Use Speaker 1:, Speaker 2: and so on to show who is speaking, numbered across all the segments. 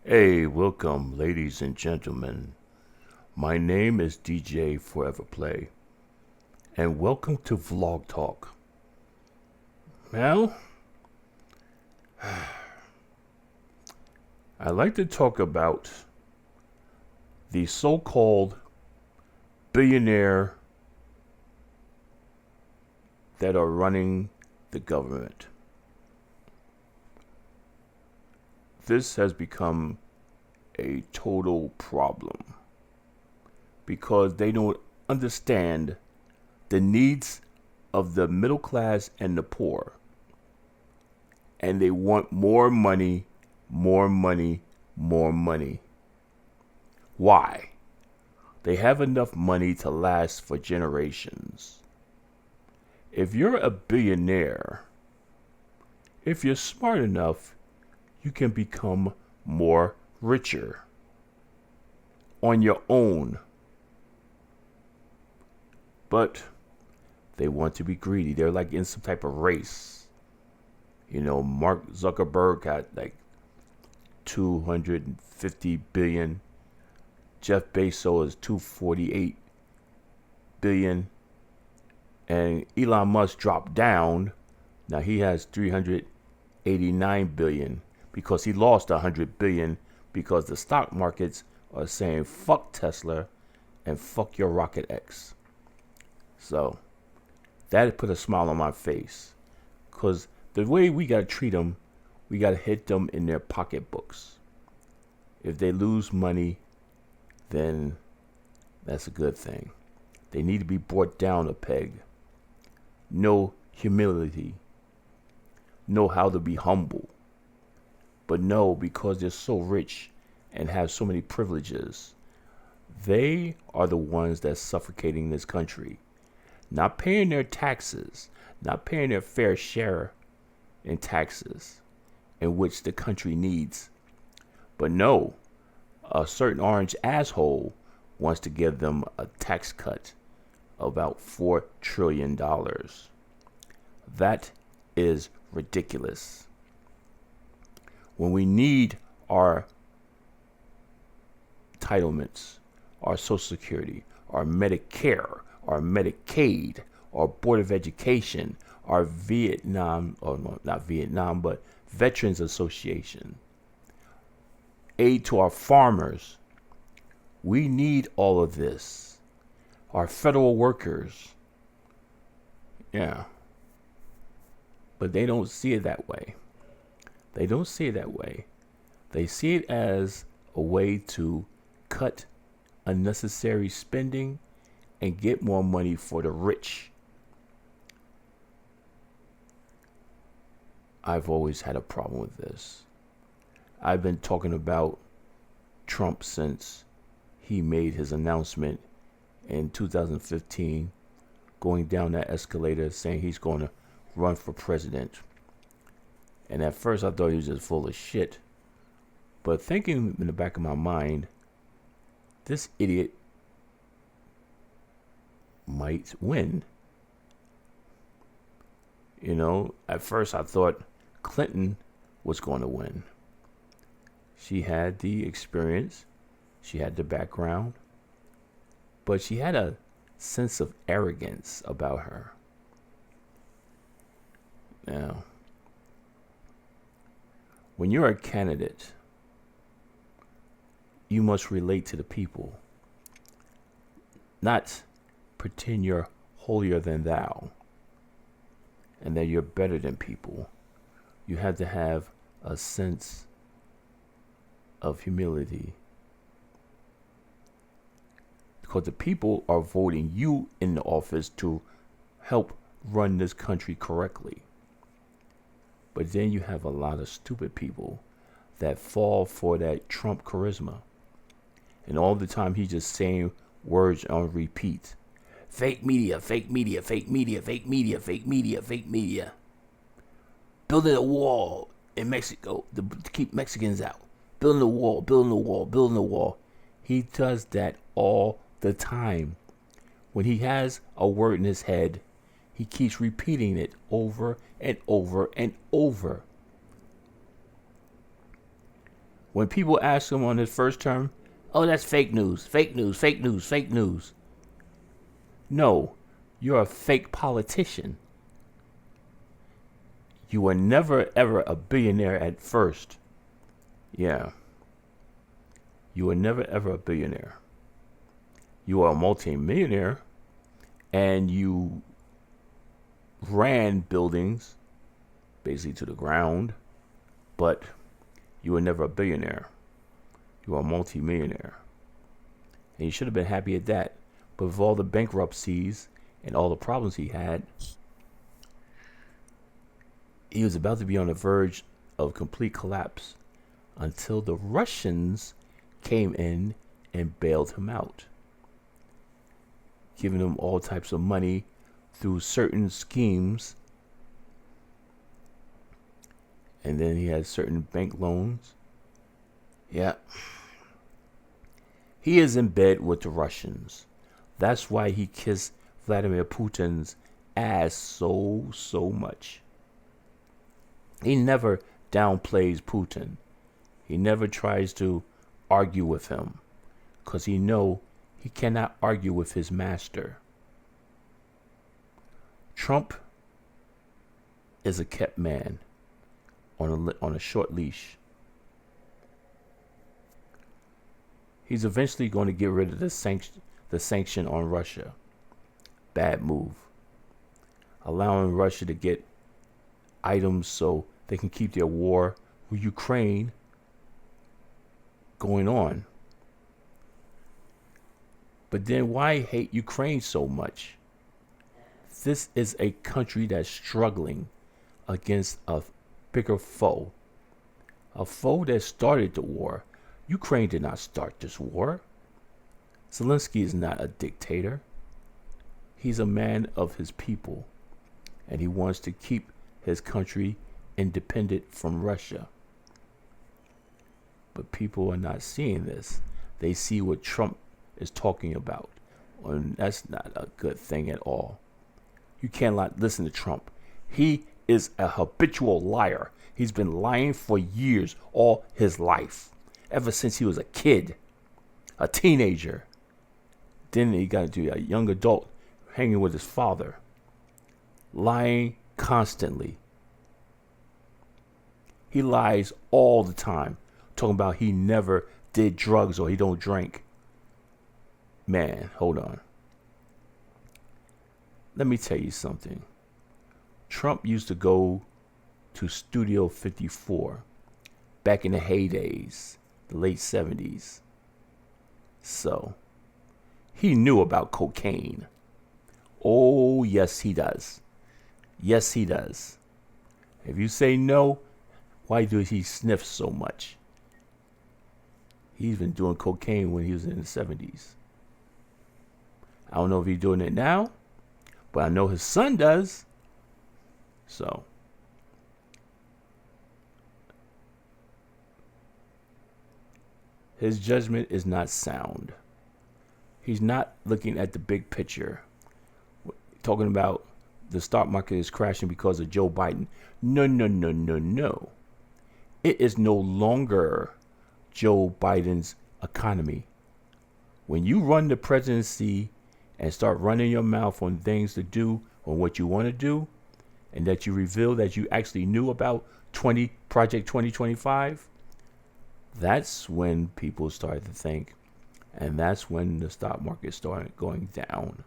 Speaker 1: Hey, welcome, ladies and gentlemen. My name is DJ Forever Play, and welcome to Vlog Talk. Now, I'd like to talk about the so called billionaire that are running the government. This has become a total problem because they don't understand the needs of the middle class and the poor. And they want more money, more money, more money. Why? They have enough money to last for generations. If you're a billionaire, if you're smart enough, you can become more richer on your own. But they want to be greedy. They're like in some type of race. You know, Mark Zuckerberg got like 250 billion. Jeff Bezos is 248 billion. And Elon Musk dropped down. Now he has 389 billion because he lost 100 billion because the stock markets are saying fuck Tesla and fuck your Rocket X. So that put a smile on my face because the way we got to treat them, we got to hit them in their pocketbooks. If they lose money, then that's a good thing. They need to be brought down a peg. Know humility. Know how to be humble. But no, because they're so rich and have so many privileges, they are the ones that's suffocating this country. Not paying their taxes, not paying their fair share in taxes, in which the country needs. But no, a certain orange asshole wants to give them a tax cut of about $4 trillion. That is ridiculous. When we need our entitlements, our Social Security, our Medicare, our Medicaid, our Board of Education, our Vietnam, oh no, not Vietnam, but Veterans Association, aid to our farmers. We need all of this. Our federal workers. Yeah. But they don't see it that way. They don't see it that way. They see it as a way to cut unnecessary spending and get more money for the rich. I've always had a problem with this. I've been talking about Trump since he made his announcement in 2015, going down that escalator saying he's going to run for president. And at first I thought he was just full of shit. But thinking in the back of my mind, this idiot might win. You know, at first I thought Clinton was going to win. She had the experience, she had the background, but she had a sense of arrogance about her. Now, when you're a candidate, you must relate to the people, not pretend you're holier than thou and that you're better than people. You have to have a sense of humility because the people are voting you in the office to help run this country correctly. But then you have a lot of stupid people that fall for that Trump charisma. And all the time he's just saying words on repeat. Fake media, fake media, fake media, fake media, fake media, fake media. Building a wall in Mexico to keep Mexicans out. Building a wall, building a wall, building a wall. He does that all the time. When he has a word in his head, he keeps repeating it over and over and over. When people ask him on his first term, oh, that's fake news, fake news, fake news, fake news. No, you're a fake politician. You were never ever a billionaire at first. Yeah. You were never ever a billionaire. You are a multi-millionaire and you ran buildings basically to the ground, but you were never a billionaire. You were a multi-millionaire. And you should have been happy at that. But with all the bankruptcies and all the problems he had, he was about to be on the verge of complete collapse until the Russians came in and bailed him out, giving him all types of money through certain schemes. And then he had certain bank loans. Yeah. He is in bed with the Russians. That's why he kissed Vladimir Putin's ass so much. He never downplays Putin. He never tries to argue with him because he knows he cannot argue with his master. Trump is a kept man on a short leash. He's eventually going to get rid of the sanction on Russia. Bad move. Allowing Russia to get items so they can keep their war with Ukraine going on. But then why hate Ukraine so much? This is a country that's struggling against a bigger foe. A foe that started the war. Ukraine did not start this war. Zelensky is not a dictator. He's a man of his people. And he wants to keep his country independent from Russia. But people are not seeing this. They see what Trump is talking about. And that's not a good thing at all. You cannot listen to Trump. He is a habitual liar. He's been lying for years, all his life. Ever since he was a kid, a teenager. Then he got to a young adult hanging with his father. Lying constantly. He lies all the time. Talking about he never did drugs or he don't drink. Man, hold on. Let me tell you something. Trump used to go to Studio 54 back in the heydays, the late 70s. So, he knew about cocaine. Oh, yes, he does. Yes, he does. If you say no, why does he sniff so much? He's been doing cocaine when he was in the 70s. I don't know if he's doing it now, but I know his son does. So, his judgment is not sound. He's not looking at the big picture. Talking about the stock market is crashing because of Joe Biden. No. It is no longer Joe Biden's economy. When you run the presidency and start running your mouth on things to do, on what you want to do, and that you reveal that you actually knew about Project 2025, that's when people start to think, and that's when the stock market started going down.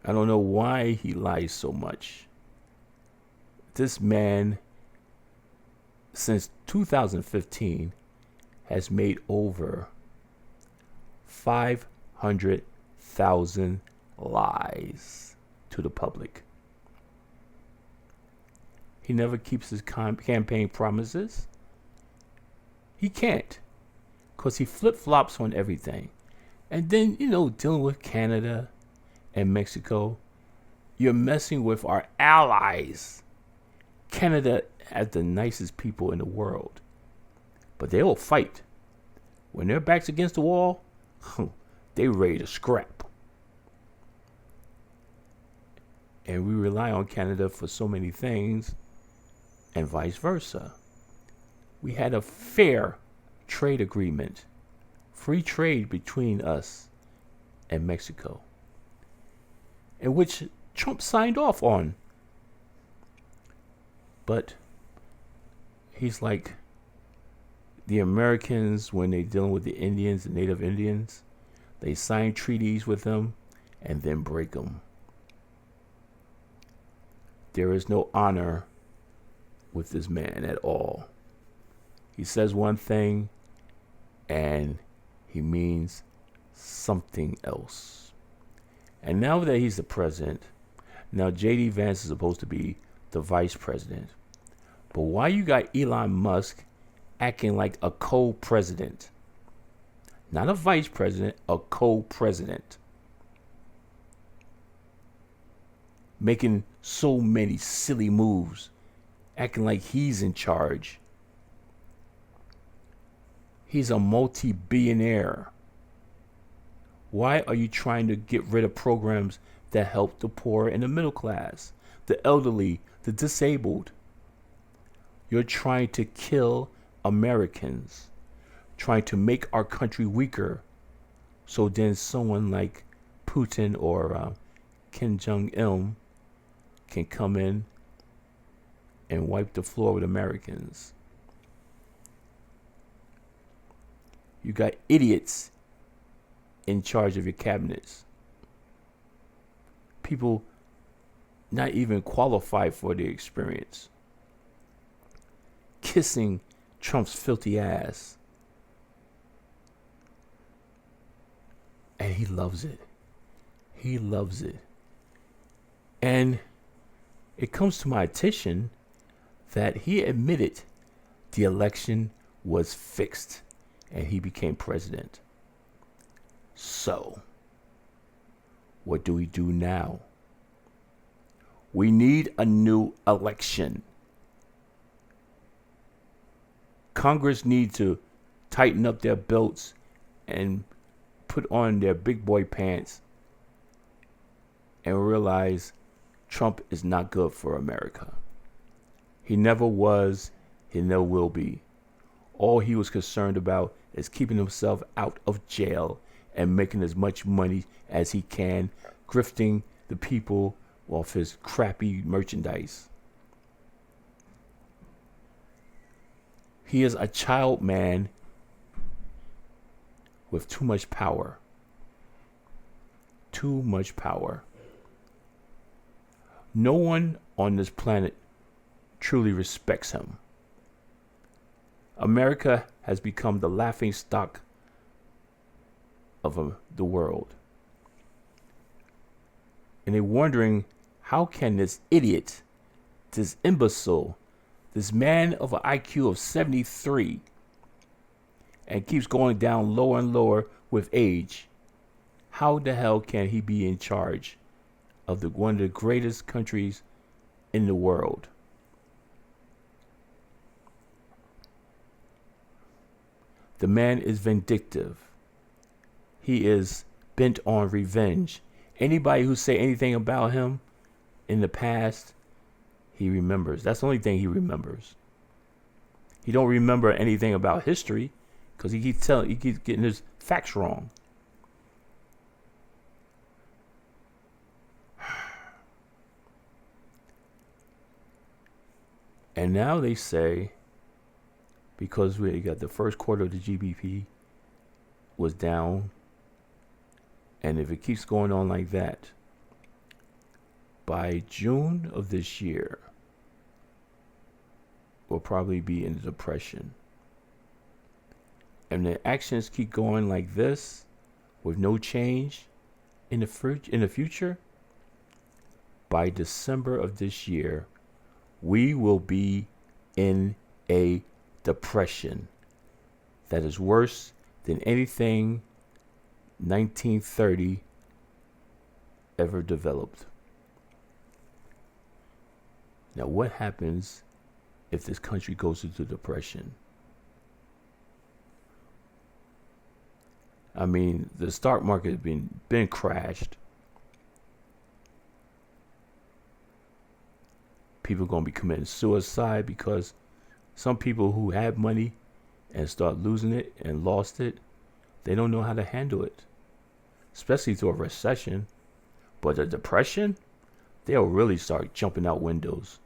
Speaker 1: I don't know why he lies so much. This man, since 2015, has made over 500,000 lies to the public. He never keeps his campaign promises. He can't, because he flip-flops on everything. And then, dealing with Canada and Mexico, you're messing with our allies. Canada has the nicest people in the world, but they will fight. When their back's against the wall, they ready to scrap. And we rely on Canada for so many things, and vice versa. We had a fair trade agreement, free trade between us and Mexico, in which Trump signed off on. But he's like the Americans when they're dealing with the Indians, the Native Indians. They sign treaties with them and then break them. There is no honor with this man at all. He says one thing and he means something else. And now that he's the president, now J.D. Vance is supposed to be the vice president. But why you got Elon Musk acting like a co-president? Not a vice president, a co-president. Making so many silly moves, acting like he's in charge. He's a multi-billionaire. Why are you trying to get rid of programs that help the poor and the middle class, the elderly, the disabled? You're trying to kill Americans, trying to make our country weaker, so then someone like Putin or Kim Jong-il can come in and wipe the floor with Americans. You got idiots in charge of your cabinets. People not even qualified for the experience. Kissing Trump's filthy ass. And he loves it. He loves it. And it comes to my attention that he admitted the election was fixed and he became president. So, what do we do now? We need a new election. Congress needs to tighten up their belts and put on their big boy pants and realize Trump is not good for America. He never was, he never will be. All he was concerned about is keeping himself out of jail and making as much money as he can, grifting the people off his crappy merchandise. He is a child man with too much power. Too much power. No one on this planet truly respects him. America has become the laughing stock of the world. And they're wondering, how can this idiot, this imbecile, this man of an IQ of 73 and keeps going down lower and lower with age, how the hell can he be in charge of one of the greatest countries in the world? The man is vindictive. He is bent on revenge. Anybody who say anything about him in the past, he remembers. That's the only thing he remembers. He don't remember anything about history because he keeps getting his facts wrong. And now they say, because we got the first quarter of the GDP was down, and if it keeps going on like that, by June of this year, we'll probably be in a depression. And the actions keep going like this, with no change in the future, by December of this year, we will be in a depression that is worse than anything 1930 ever developed. Now, what happens if this country goes into depression? I mean, the stock market has been crashed. People are going to be committing suicide because some people who have money and start losing it and lost it, they don't know how to handle it, especially through a recession. But a depression, they'll really start jumping out windows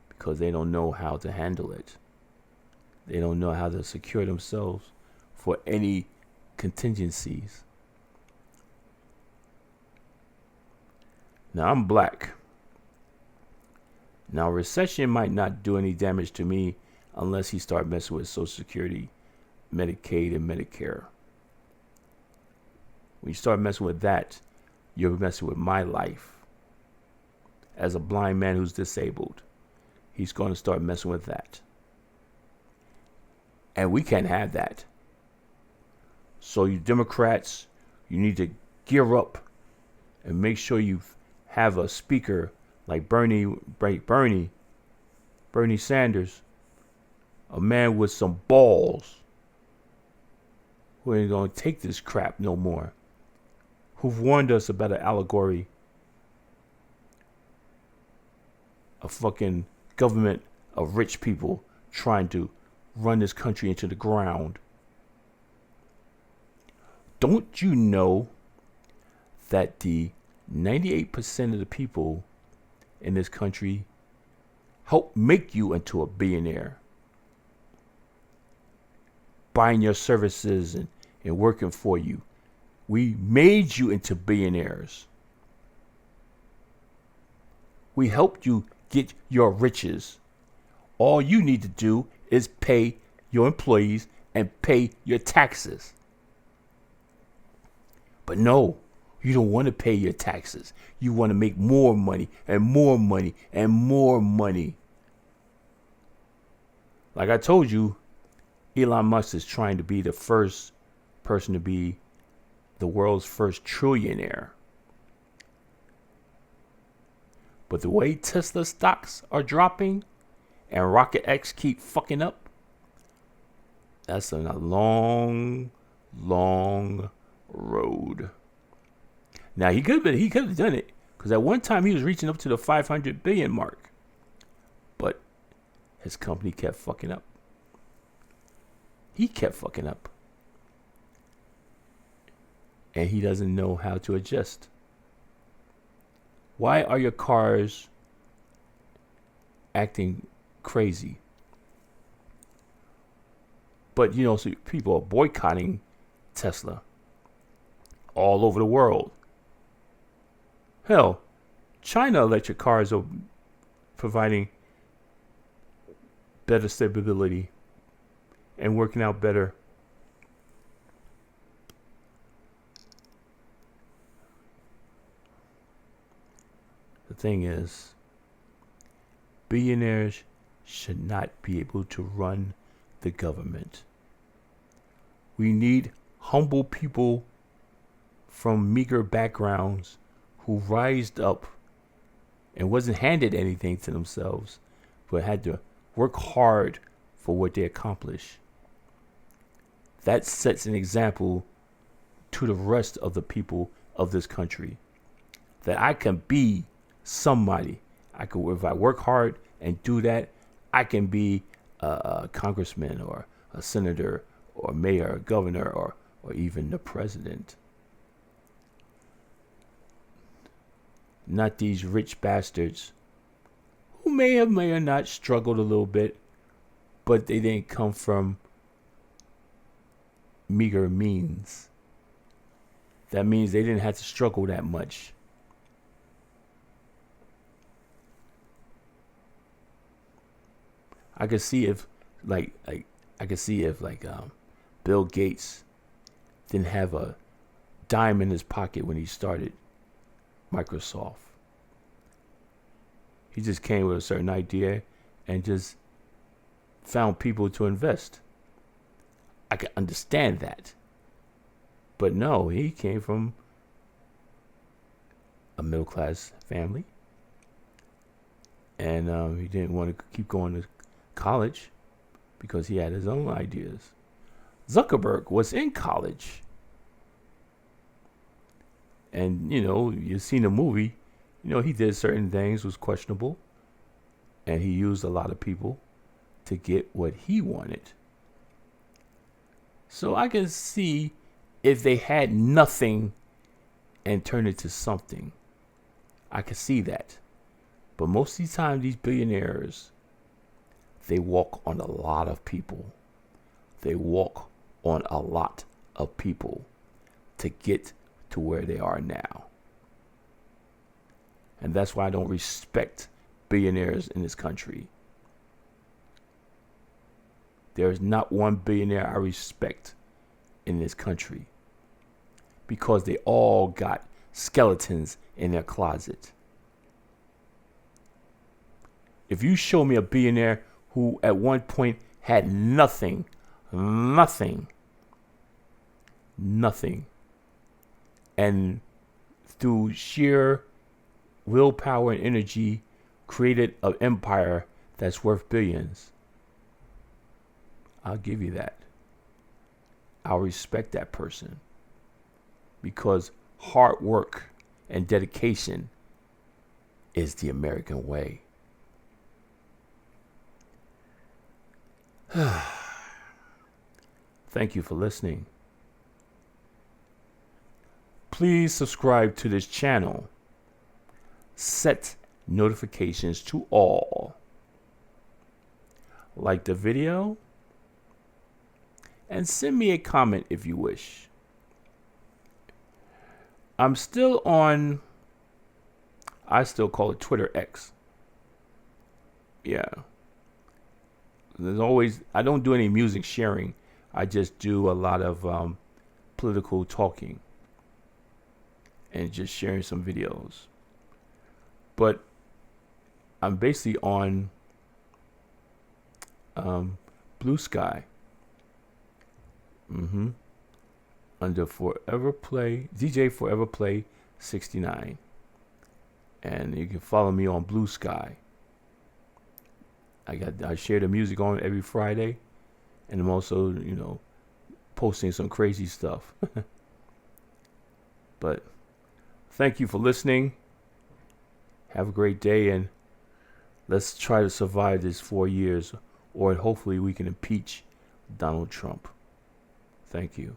Speaker 1: because they don't know how to handle it. They don't know how to secure themselves for any contingencies. Now, I'm black. Now, recession might not do any damage to me unless he start messing with Social Security, Medicaid, and Medicare. When you start messing with that, you're messing with my life. As a blind man who's disabled, he's going to start messing with that. And we can't have that. So you Democrats, you need to gear up and make sure you have a speaker like Bernie Sanders, a man with some balls who ain't going to take this crap no more, who've warned us about an allegory, a fucking government of rich people trying to run this country into the ground. Don't you know that the 98% of the people in this country help make you into a billionaire? Buying your services and working for you. We made you into billionaires. We helped you get your riches. All you need to do is pay your employees and pay your taxes. But no, you don't want to pay your taxes. You want to make more money and more money and more money. Like I told you, Elon Musk is trying to be the first person to be the world's first trillionaire. But the way Tesla stocks are dropping and Rocket X keep fucking up, that's a long, long road. Now he could have done it because at one time he was reaching up to the 500 billion mark, but his company kept fucking up. He kept fucking up, and he doesn't know how to adjust. Why are your cars acting crazy? But so people are boycotting Tesla all over the world. Hell, China electric cars are providing better stability and working out better. The thing is, billionaires should not be able to run the government. We need humble people from meager backgrounds who rised up and wasn't handed anything to themselves, but had to work hard for what they accomplish. That sets an example to the rest of the people of this country that I can be somebody. If I work hard and do that, I can be a congressman or a senator or mayor or governor or even the president. Not these rich bastards who may or not struggled a little bit, but they didn't come from meager means. That means they didn't have to struggle that much. I could see if Bill Gates didn't have a dime in his pocket when he started Microsoft. He just came with a certain idea and just found people to invest. I can understand that. But no, he came from a middle class family. And he didn't want to keep going to college because he had his own ideas. Zuckerberg was in college. And, you've seen the movie. He did certain things, was questionable. And he used a lot of people to get what he wanted. So I can see if they had nothing and turned it to something. I can see that. But most of the time, these billionaires, they walk on a lot of people. They walk on a lot of people to get to where they are now. And that's why I don't respect billionaires in this country. There's not one billionaire I respect in this country because they all got skeletons in their closet. If you show me a billionaire who at one point had nothing, and through sheer willpower and energy created an empire that's worth billions, I'll give you that. I'll respect that person because hard work and dedication is the American way. Thank you for listening. Please subscribe to this channel. Set notifications to all. Like the video and send me a comment if you wish. I'm still on, I still call it Twitter X. Yeah. There's always, I don't do any music sharing. I just do a lot of political talking and just sharing some videos. But I'm basically on Blue Sky. Under Forever Play, DJ Forever Play 69. And you can follow me on Blue Sky. I share the music on every Friday, and I'm also, posting some crazy stuff. But thank you for listening. Have a great day, and let's try to survive this 4 years, or hopefully we can impeach Donald Trump. Thank you.